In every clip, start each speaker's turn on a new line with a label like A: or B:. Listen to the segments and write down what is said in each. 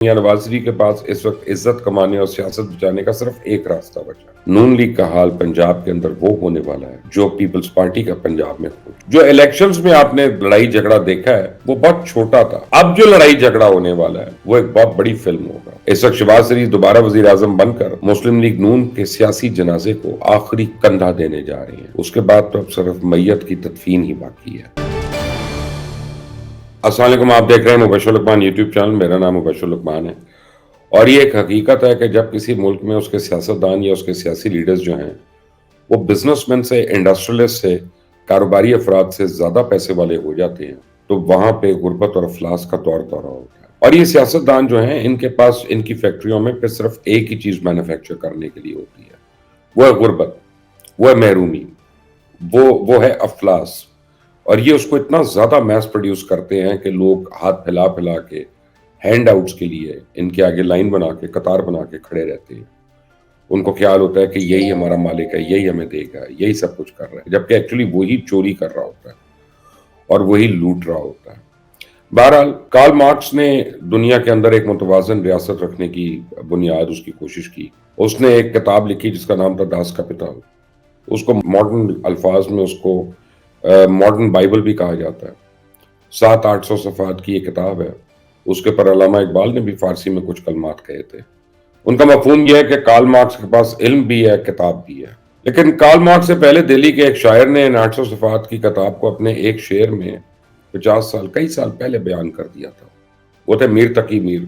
A: میاں نواز شریف کے پاس اس وقت عزت کمانے اور سیاست بچانے کا صرف ایک راستہ بچا۔ نون لیگ کا حال پنجاب کے اندر وہ ہونے والا ہے جو پیپلز پارٹی کا پنجاب میں ہو۔ جو الیکشنز میں آپ نے لڑائی جھگڑا دیکھا ہے وہ بہت چھوٹا تھا، اب جو لڑائی جھگڑا ہونے والا ہے وہ ایک بہت بڑی فلم ہوگا۔ اس وقت شہباز شریف دوبارہ وزیر اعظم بن کر مسلم لیگ نون کے سیاسی جنازے کو آخری کندھا دینے جا رہے ہیں، اس کے بعد تو اب صرف میت کی تدفین ہی باقی ہے۔ السلام علیکم، آپ دیکھ رہے ہیں مبشر لقمان یوٹیوب چینل، میرا نام مبشر لقمان ہے، اور یہ ایک حقیقت ہے کہ جب کسی ملک میں اس کے سیاستدان یا اس کے سیاسی لیڈرز جو ہیں وہ بزنس مین سے، انڈسٹریلسٹ سے، کاروباری افراد سے زیادہ پیسے والے ہو جاتے ہیں تو وہاں پہ غربت اور افلاس کا دور دورہ ہوتا ہے۔ اور یہ سیاستدان جو ہیں ان کے پاس ان کی فیکٹریوں میں پھر صرف ایک ہی چیز مینوفیکچر کرنے کے لیے ہوتی ہے، وہ ہے غربت، وہ ہے محرومی، وہ ہے افلاس۔ اور یہ اس کو اتنا زیادہ میس پروڈیوس کرتے ہیں کہ لوگ ہاتھ پھیلا پھیلا کے ہینڈ آؤٹس کے لیے ان کے آگے لائن بنا کے، قطار بنا کے کھڑے رہتے ہیں۔ ان کو خیال ہوتا ہے کہ یہی ہمارا مالک ہے، یہی ہمیں دے گا، یہی سب کچھ کر رہا ہے، جبکہ ایکچولی وہی چوری کر رہا ہوتا ہے اور وہی لوٹ رہا ہوتا ہے۔ بہرحال کارل مارکس نے دنیا کے اندر ایک متوازن ریاست رکھنے کی بنیاد اس کی کوشش کی۔ اس نے ایک کتاب لکھی جس کا نام تھا داس کیپیٹل۔ اس کو ماڈرن الفاظ میں اس کو ماڈرن بائبل بھی کہا جاتا ہے۔ 700-800 صفحات کی یہ کتاب ہے۔ اس کے پر علامہ اقبال نے بھی فارسی میں کچھ کلمات کہے تھے۔ ان کا مفہوم یہ ہے کہ کارل مارکس کے پاس علم بھی ہے، کتاب بھی ہے۔ لیکن کارل مارکس سے پہلے دہلی کے ایک شاعر نے ان 800 صفحات کی کتاب کو اپنے ایک شعر میں 50 سال، کئی سال پہلے بیان کر دیا تھا۔ وہ تھے میر تقی میر،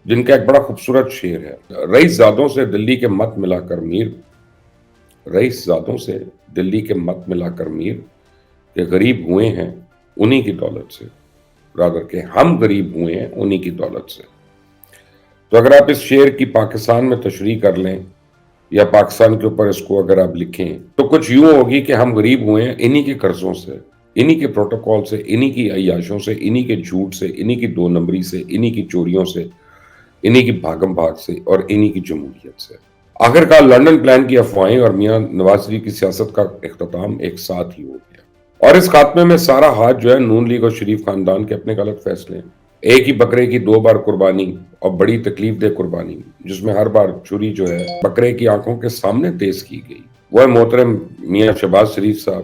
A: جن کا ایک بڑا خوبصورت شعر ہے: رئیس زادوں سے دلی کے مت ملا کر میر، رئیس زادوں سے دلی کے مت ملا کر میر، کہ غریب ہوئے ہیں انہی کی دولت سے، رادر کہ ہم غریب ہوئے ہیں انہی کی دولت سے۔ تو اگر آپ اس شعر کی پاکستان میں تشریح کر لیں یا پاکستان کے اوپر اس کو اگر آپ لکھیں تو کچھ یوں ہوگی کہ ہم غریب ہوئے ہیں انہی کے قرضوں سے، انہی کے پروٹوکول سے، انہی کی عیاشوں سے، انہی کے جھوٹ سے، انہی کی دو نمبری سے، انہی کی چوریوں سے، انہی کی بھاگم بھاگ سے اور انہی کی جمہوریت سے۔ آخرکار لنڈن پلان کی افواہیں اور میاں نواز شریف کی سیاست کا اختتام ایک ساتھ ہی ہو گیا، اور اس خاتمے میں سارا ہاتھ جو ہے نون لیگ اور شریف خاندان کے اپنے غلط فیصلے ہیں۔ ایک ہی بکرے کی 2 بار قربانی، اور بڑی تکلیف دہ قربانی، جس میں ہر بار چھری جو ہے بکرے کی آنکھوں کے سامنے تیز کی گئی۔ وہ ہے محترم میاں شہباز شریف صاحب،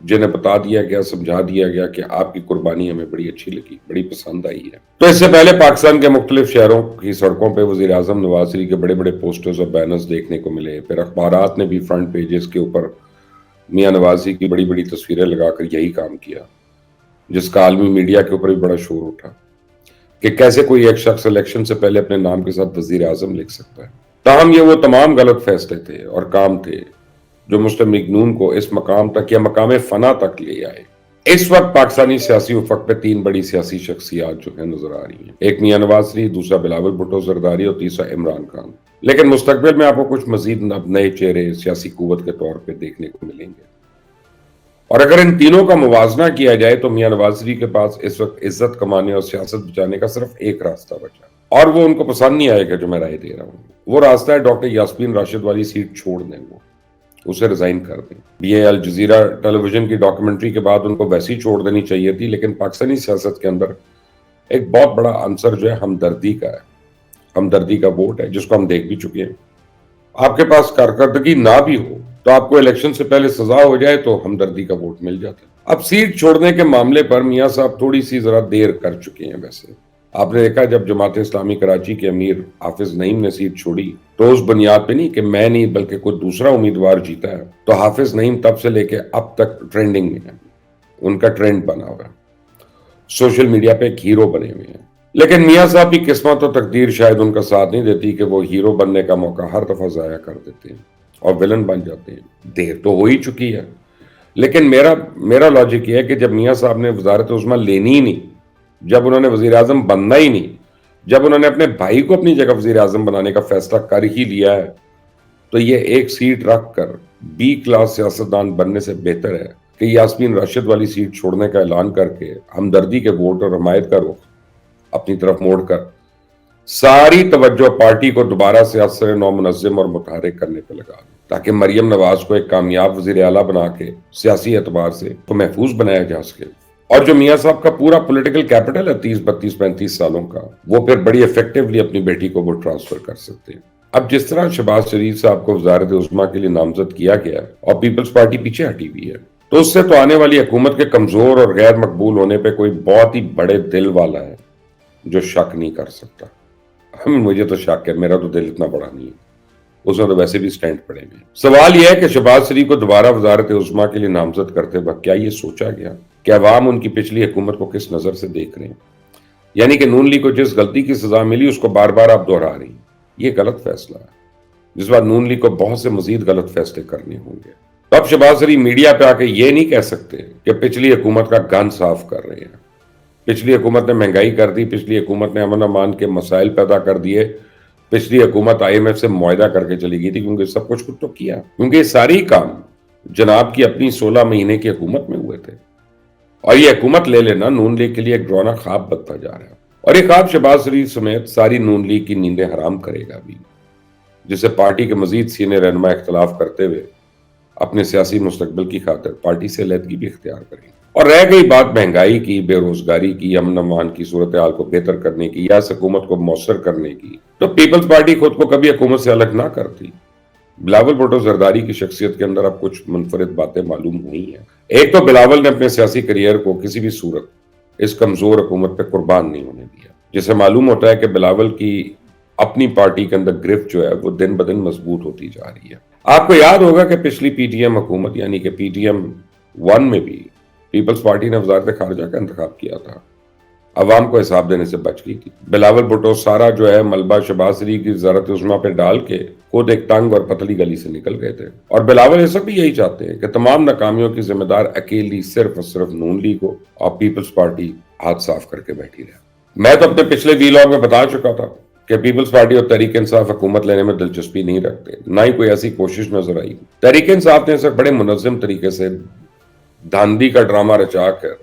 A: جنہیں بتا دیا گیا، سمجھا دیا گیا کہ آپ کی قربانی ہمیں بڑی اچھی لگی، بڑی پسند آئی ہے۔ تو اس سے پہلے پاکستان کے مختلف شہروں کی سڑکوں پہ وزیر اعظم نواز شریف کے بڑے بڑے پوسٹرز اور بینرز دیکھنے کو ملے۔ پھر اخبارات نے بھی فرنٹ پیجز کے اوپر میاں نواز شریف کی بڑی بڑی تصویریں لگا کر یہی کام کیا، جس کا عالمی میڈیا کے اوپر بھی بڑا شور اٹھا کہ کیسے کوئی ایک شخص الیکشن سے پہلے اپنے نام کے ساتھ وزیر اعظم لکھ سکتا ہے۔ تاہم یہ وہ تمام غلط فیصلے تھے اور کام تھے جو مسلم لیگ نون کو اس مقام تک یا مقام فنا تک لے آئے۔ اس وقت پاکستانی سیاسی افق پہ 3 بڑی سیاسی شخصیات جو ہیں نظر آ رہی ہیں، ایک میاں نواز شریف، دوسرا بلاول بھٹو زرداری اور تیسرا عمران خان۔ لیکن مستقبل میں آپ کو کچھ مزید نئے چہرے سیاسی قوت کے طور پہ دیکھنے کو ملیں گے، اور اگر ان تینوں کا موازنہ کیا جائے تو میاں نواز شریف کے پاس اس وقت عزت کمانے اور سیاست بچانے کا صرف ایک راستہ بچا، اور وہ ان کو پسند نہیں آئے گا جو میں رائے دے رہا ہوں۔ وہ راستہ ہے ڈاکٹر یاسمین راشد والی سیٹ چھوڑ دیں، وہ اسے ریزائن کر دیں۔ یہ الجزیرہ ٹیلی ویژن کی ڈاکیومنٹری کے بعد ان کو ویسے ہی چھوڑ دینی چاہیے تھی، لیکن پاکستانی سیاست کے اندر ایک بہت بڑا عنصر جو ہے ہمدردی کا ہے، ہمدردی کا ووٹ ہے، جس کو ہم دیکھ بھی چکے ہیں۔ آپ کے پاس کارکردگی نہ بھی ہو تو آپ کو الیکشن سے پہلے سزا ہو جائے تو ہمدردی کا ووٹ مل جاتا ہے۔ اب سیٹ چھوڑنے کے معاملے پر میاں صاحب تھوڑی سی ذرا دیر کر چکے ہیں۔ ویسے آپ نے دیکھا جب جماعت اسلامی کراچی کے امیر حافظ نعیم نے سیٹ چھوڑی تو اس بنیاد پہ نہیں کہ میں نہیں بلکہ کوئی دوسرا امیدوار جیتا ہے، تو حافظ نعیم تب سے لے کے اب تک ٹرینڈنگ میں ہے، ان کا ٹرینڈ بنا ہوا ہے، سوشل میڈیا پہ ایک ہیرو بنے ہوئے ہیں۔ لیکن میاں صاحب کی قسمت و تقدیر شاید ان کا ساتھ نہیں دیتی کہ وہ ہیرو بننے کا موقع ہر دفعہ ضائع کر دیتے ہیں اور ویلن بن جاتے ہیں۔ دیر تو ہو ہی چکی ہے، لیکن میرا لاجک یہ ہے کہ جب میاں صاحب نے وزارت عظمیٰ لینی ہی نہیں، جب انہوں نے وزیر اعظم بننا ہی نہیں، جب انہوں نے اپنے بھائی کو اپنی جگہ وزیر اعظم بنانے کا فیصلہ کر ہی لیا ہے، تو یہ ایک سیٹ رکھ کر بی کلاس سیاستدان بننے سے بہتر ہے کہ یاسمین راشد والی سیٹ چھوڑنے کا اعلان کر کے ہمدردی کے ووٹ اور حمایت کا رخ اپنی طرف موڑ کر ساری توجہ پارٹی کو دوبارہ سے اثر نو منظم اور متحرک کرنے پہ لگا دیں، تاکہ مریم نواز کو ایک کامیاب وزیر اعلیٰ بنا کے سیاسی اعتبار سے تو محفوظ بنایا جا سکے، اور جو میاں صاحب کا پورا پولیٹیکل کیپٹل ہے 30 32 35 سالوں کا، وہ پھر بڑی افیکٹولی اپنی بیٹی کو وہ ٹرانسفر کر سکتے ہیں۔ اب جس طرح شہباز شریف صاحب کو وزارت عظمیٰ کے لیے نامزد کیا گیا اور پیپلز پارٹی پیچھے ہٹی ہوئی ہے، تو اس سے تو آنے والی حکومت کے کمزور اور غیر مقبول ہونے پہ کوئی بہت ہی بڑے دل والا ہے جو شک نہیں کر سکتا۔ مجھے تو شک ہے، میرا تو دل اتنا بڑا نہیں ہے، اس میں تو ویسے بھی سٹینڈ پڑے ہوئے ہیں۔ سوال یہ ہے کہ شہباز شریف کو دوبارہ وزارت عظمیٰ کے لیے نامزد کرتے وقت کیا یہ سوچا گیا کہ عوام ان کی پچھلی حکومت کو کس نظر سے دیکھ رہے ہیں؟ یعنی کہ نون لیگ کو جس غلطی کی سزا ملی اس کو بار بار آپ دہرا رہی ہیں۔ یہ غلط فیصلہ ہے، جس بات نون لیگ کو بہت سے مزید غلط فیصلے کرنے ہوں گے۔ تو اب شہباز شریف میڈیا پہ آ کے یہ نہیں کہہ سکتے کہ پچھلی حکومت کا گن صاف کر رہے ہیں، پچھلی حکومت نے مہنگائی کر دی، پچھلی حکومت نے امن امان کے مسائل پیدا کر دیے، پچھلی حکومت IMF سے معاہدہ کر کے چلی گئی تھی، کیونکہ سب کچھ تو کیا، کیونکہ یہ ساری کام جناب کی اپنی 16 مہینے کی حکومت میں ہوئے تھے۔ اور یہ حکومت لے لینا نون لیگ کے لیے ایک ڈراؤنا خواب بنتا جا رہا ہے، اور یہ خواب شہباز شریف سمیت ساری نون لیگ کی نیندیں حرام کرے گا بھی، جسے پارٹی کے مزید سینئر رہنما اختلاف کرتے ہوئے اپنے سیاسی مستقبل کی خاطر پارٹی سے علیحدگی بھی اختیار کریں گے۔ اور رہ گئی بات مہنگائی کی، بے روزگاری کی، امن امان کی صورتحال کو بہتر کرنے کی یا اس حکومت کو مؤثر کرنے کی، تو پیپلز پارٹی خود کو کبھی حکومت سے الگ نہ کرتی۔ بلاول بھٹو زرداری کی شخصیت کے اندر اب کچھ منفرد باتیں معلوم ہوئی ہیں۔ ایک تو بلاول نے اپنے سیاسی کریئر کو کسی بھی صورت اس کمزور حکومت پہ قربان نہیں ہونے دیا، جسے معلوم ہوتا ہے کہ بلاول کی اپنی پارٹی کے اندر گرفت جو ہے وہ دن بدن مضبوط ہوتی جا رہی ہے۔ آپ کو یاد ہوگا کہ پچھلی PTM حکومت یعنی کہ PTM 1 میں بھی پیپلز پارٹی نے وزارت خارجہ کا انتخاب کیا تھا، عوام کو حساب دینے سے بچ گئی تھی۔ بلاول بھٹو سارا جو ہے ملبہ شہباز شریف کی وزارت عظمیٰ پہ ڈال کے خود ایک تنگ اور پتلی گلی سے نکل گئے تھے، اور بلاول یہ سب بھی یہی چاہتے ہیں کہ تمام ناکامیوں کی ذمہ دار اکیلی صرف اور صرف نون لیگ ہو اور پیپلز پارٹی ہاتھ صاف کر کے بیٹھی رہے۔ میں تو اپنے پچھلے ویلاگ میں بتا چکا تھا کہ پیپلز پارٹی اور تحریک انصاف حکومت لینے میں دلچسپی نہیں رکھتے، نہ ہی کوئی ایسی کوشش نظر آئی۔ تحریک انصاف نے اسے بڑے منظم طریقے سے دھاندلی کا ڈرامہ رچا کر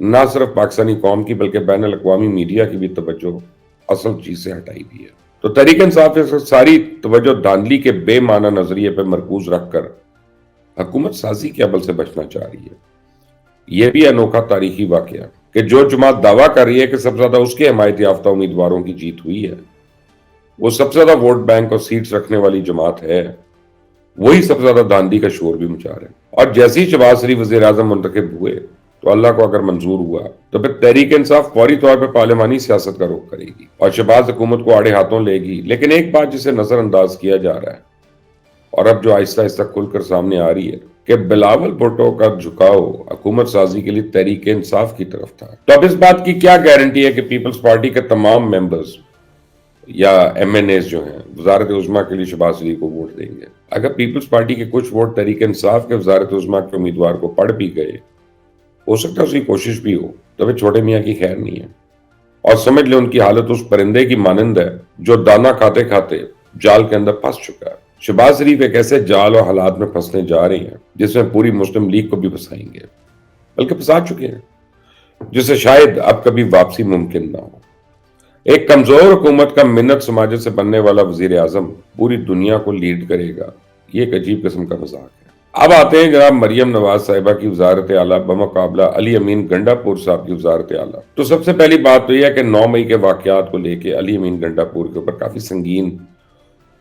A: نہ صرف پاکستانی قوم کی بلکہ بین الاقوامی میڈیا کی بھی توجہ اصل چیز سے ہٹائی ہوئی ہے۔ تو تحریک انصاف نے ساری توجہ دھاندلی کے بے معنی نظریے پہ مرکوز رکھ کر حکومت سازی کے عمل سے بچنا چاہ رہی ہے۔ یہ بھی انوکھا تاریخی واقعہ کہ جو جماعت دعویٰ کر رہی ہے کہ سب سے زیادہ اس کے حمایت یافتہ امیدواروں کی جیت ہوئی ہے، وہ سب سے زیادہ ووٹ بینک اور سیٹس رکھنے والی جماعت ہے، وہی سب سے زیادہ دھاندلی کا شور بھی مچا رہے ہیں۔ اور جیسے ہی شہباز شریف وزیر اعظم منتخب ہوئے تو اللہ کو اگر منظور ہوا تو پھر تحریک انصاف فوری طور پہ پارلیمانی سیاست کا رخ کرے گی اور شہباز حکومت کو آڑے ہاتھوں لے گی۔ لیکن ایک بات جسے نظر انداز کیا جا رہا ہے اور اب جو آہستہ آہستہ کھل کر سامنے آ رہی ہے کہ بلاول بھٹو کا جھکاؤ حکومت سازی کے لیے تحریک انصاف کی طرف تھا۔ تو اب اس بات کی کیا گارنٹی ہے کہ پیپلز پارٹی کے تمام ممبرز یا MNAs جو ہیں وزارت عظمیٰ کے لیے شہباز شریف کو ووٹ دیں گے؟ اگر پیپلز پارٹی کے کچھ ووٹ تحریک انصاف کے وزارت عظمیٰ کے امیدوار کو پڑ بھی گئے، ہو سکتا ہے اس کی کوشش بھی ہو، تو پھر چھوٹے میاں کی خیر نہیں ہے، اور سمجھ لیں ان کی حالت اس پرندے کی مانند ہے جو دانا کھاتے کھاتے جال کے اندر پھنس چکا ہے۔ شہباز شریف ایک ایسے جال اور حالات میں پھنسنے جا رہے ہیں جس میں پوری مسلم لیگ کو بھی پھنسائیں گے، بلکہ پھنسا چکے ہیں، جسے شاید اب کبھی واپسی ممکن نہ ہو۔ ایک کمزور حکومت کا منت سماجت سے بننے والا وزیر اعظم پوری دنیا کو لیڈ کرے گا، یہ ایک عجیب قسم کا مذاق ہے۔ اب آتے ہیں جناب مریم نواز صاحبہ کی وزارت اعلیٰ بمقابلہ علی امین گنڈا پور صاحب کی وزارت اعلیٰ۔ تو سب سے پہلی بات تو یہ ہے کہ 9 مئی کے واقعات کو لے کے علی امین گنڈا پور کے اوپر کافی سنگین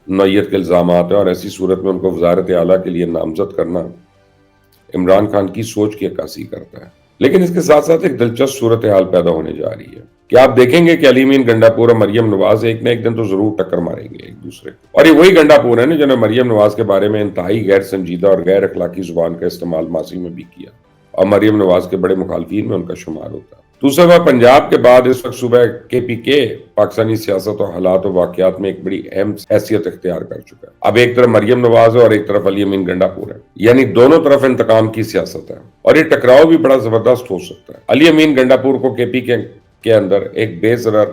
A: نوعیت کے الزامات ہیں، اور ایسی صورت میں ان کو وزارت اعلیٰ کے لیے نامزد کرنا عمران خان کی سوچ کی عکاسی کرتا ہے۔ لیکن اس کے ساتھ ساتھ ایک دلچسپ صورتحال پیدا ہونے جا رہی ہے کہ آپ دیکھیں گے کہ علی امین گنڈا پور اور مریم نواز ایک نہ ایک دن تو ضرور ٹکر ماریں گے ایک دوسرے کو، اور یہ وہی گنڈا پور ہے نا جنہوں نے مریم نواز کے بارے میں انتہائی غیر سنجیدہ اور غیر اخلاقی زبان کا استعمال ماضی میں بھی کیا، اور مریم نواز کے بڑے مخالفین میں ان کا شمار ہوتا ہے۔ دوسرا بات، پنجاب کے بعد اس وقت صوبہ KPK پاکستانی سیاست اور حالات و واقعات میں ایک بڑی اہم حیثیت اختیار کر چکا ہے۔ اب ایک طرف مریم نواز ہے اور ایک طرف علی امین گنڈا پور ہے، یعنی دونوں طرف انتقام کی سیاست ہے، اور یہ ٹکراؤ بھی بڑا زبردست ہو سکتا ہے۔ علی امین گنڈا پور کو KPK کے اندر ایک بے ضرر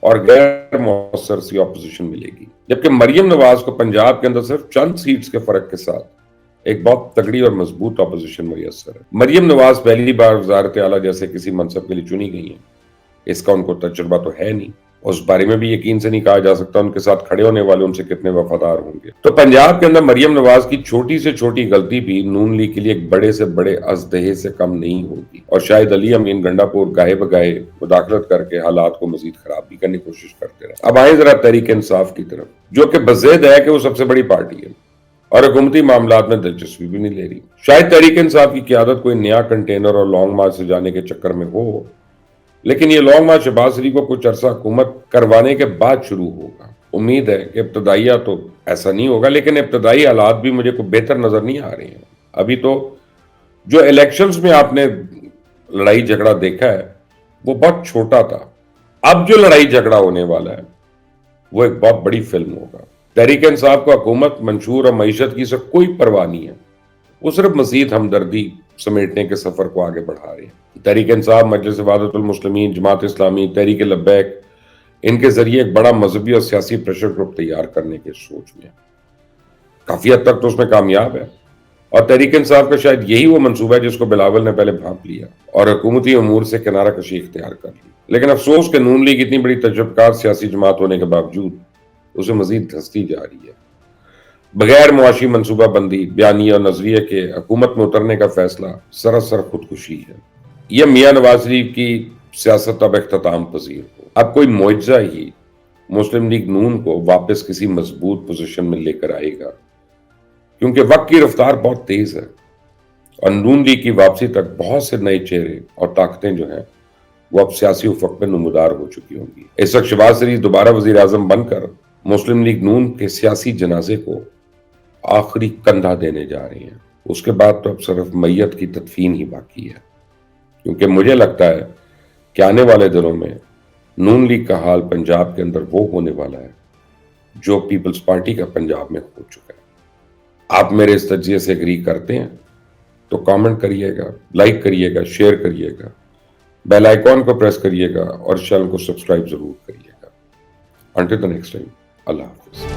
A: اور غیر مؤثر سی اپوزیشن ملے گی، جبکہ مریم نواز کو پنجاب کے اندر صرف چند سیٹس کے فرق کے ساتھ ایک بہت تگڑی اور مضبوط اپوزیشن میسر ہے۔ مریم نواز پہلی بار وزارت اعلیٰ جیسے کسی منصب کے لیے چنی گئی ہیں، اس کا ان کو تجربہ تو ہے نہیں، اس بارے میں بھی یقین سے نہیں کہا جا سکتا ان کے ساتھ کھڑے ہونے والے ان سے کتنے وفادار ہوں گے. تو پنجاب کے اندر مریم نواز کی چھوٹی سے چھوٹی غلطی بھی نون لیگ کے لیے ایک بڑے سے بڑے ازدہے سے کم نہیں ہوگی, اور شاید علی امین گنڈا پور گاہے بگاہے مداخلت کر کے حالات کو مزید خراب بھی کرنے کی کوشش کرتے رہے. اب آئیں ذرا تحریک انصاف کی طرف, جو کہ بضد ہے کہ وہ سب سے بڑی پارٹی ہے اور حکومتی معاملات میں دلچسپی بھی نہیں لے رہی. شاید تحریک انصاف کی قیادت کوئی نیا کنٹینر اور لانگ مارچ سے جانے کے چکر میں ہو, لیکن یہ لانگ مارچ شہباز شریف کو کچھ عرصہ حکومت کروانے کے بعد شروع ہوگا. امید ہے کہ ابتدائیہ تو ایسا نہیں ہوگا, لیکن ابتدائی حالات بھی مجھے کوئی بہتر نظر نہیں آ رہے ہیں. ابھی تو جو الیکشنز میں آپ نے لڑائی جھگڑا دیکھا ہے وہ بہت چھوٹا تھا. اب جو لڑائی جھگڑا ہونے والا ہے وہ ایک بہت بڑی فلم ہوگا. تحریک انصاف کو حکومت, منشور اور معیشت کی سے کوئی پرواہ نہیں ہے, وہ صرف مزید ہمدردی سمیٹنے کے سفر کو آگے بڑھا رہے ہیں. تحریک انصاف, مجلس وحدت المسلمین, جماعت اسلامی, تحریک لبیک, ان کے ذریعے ایک بڑا مذہبی اور سیاسی پریشر گروپ تیار کرنے کے سوچ میں کافی حد تک تو اس میں کامیاب ہے, اور تحریک انصاف کا شاید یہی وہ منصوبہ ہے جس کو بلاول نے پہلے بھانپ لیا اور حکومتی امور سے کنارہ کشی اختیار کر لی. لیکن افسوس کہ نون لیگ اتنی بڑی تجربہ کار سیاسی جماعت ہونے کے باوجود اسے مزید دھستی جا رہی ہے. بغیر معاشی منصوبہ بندی, بیانیہ اور نظریے کے حکومت میں اترنے کا فیصلہ سراسر خودکشی ہے. یہ میاں نواز شریف کی سیاست اب اختتام پذیر ہو. اب کوئی معجزہ ہی مسلم لیگ نون کو واپس کسی مضبوط پوزیشن میں لے کر آئے گا, کیونکہ وقت کی رفتار بہت تیز ہے اور نون لیگ کی واپسی تک بہت سے نئے چہرے اور طاقتیں جو ہیں وہ اب سیاسی افق میں نمودار ہو چکی ہوں گی. اس وقت شہباز شریف دوبارہ وزیر اعظم بن کر مسلم لیگ نون کے سیاسی جنازے کو آخری کندھا دینے جا رہے ہیں. اس کے بعد تو اب صرف میت کی تدفین ہی باقی ہے, کیونکہ مجھے لگتا ہے کہ آنے والے دنوں میں نون لیگ کا حال پنجاب کے اندر وہ ہونے والا ہے جو پیپلز پارٹی کا پنجاب میں ہو چکا ہے. آپ میرے اس تجزیے سے اگری کرتے ہیں تو کامنٹ کریے گا, لائک کریے گا, شیئر کریے گا, بیل آئیکن کو پریس کریے گا اور چینل کو سبسکرائب ضرور کریے گا. انٹل دی نیکسٹ ٹائم, اللہ حافظ.